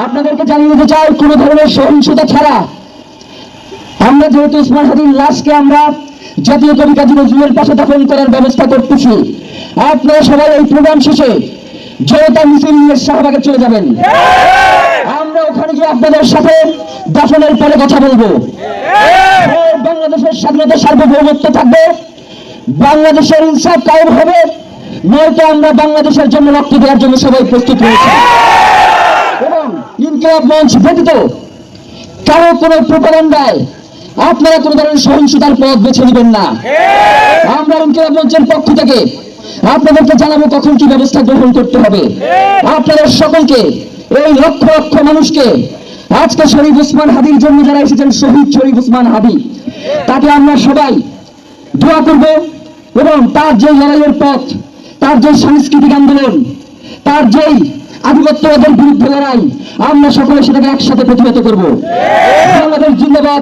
আপনাদেরকে জানিয়ে দিতে চাই, কোন ধরনের সহিংসতা ছাড়া আমরা যেহেতু ওসমান হাদির লাশকে আমরা জাতীয় কবি কাজী নজরুলের পাশে দাফন করার ব্যবস্থা করতেছি, আপনারা সবাই এই প্রোগ্রাম শেষে জনতা মিছিল নিয়ে শাহবাগে চলে যাবেন। আমরা ওখানে গিয়ে আপনাদের সাথে দাফনের পরে কথা বলবো। বাংলাদেশের স্বাধীনতা সার্বভৌমত্ব থাকবে, বাংলাদেশের ইনসাফ কায়েম হবে, নয়তো আমরা বাংলাদেশের জন্য রক্ত দেওয়ার জন্য সবাই প্রস্তুত রয়েছে। এবং ইনকিলাব মঞ্চ ব্যতীত কারো কোনো প্রোপাগান্ডায় আপনারা কোনো ধরনের সহিংসতার পথ বেছে নেবেন না। আমরা ইনকিলাব মঞ্চের পক্ষ থেকে আপনাদেরকে জানাবো কখন কি ব্যবস্থা গ্রহণ করতে হবে। আপনাদের সকলকে, এই লক্ষ লক্ষ মানুষকে, আজকে শরীফ ওসমান হাদির জন্য যারা এসেছেন, শহীদ শরীফ ওসমান হাদি, তাকে আমরা সবাই দোয়া করব এবং তার যে লড়াইয়ের পথ, তার যে সাংস্কৃতিক আন্দোলন, তার যেই আধিপত্যবাদের বিরুদ্ধে লড়াই, আমরা সকলে সেটাকে একসাথে প্রতিহত করব। বাংলাদেশ জিন্দাবাদ।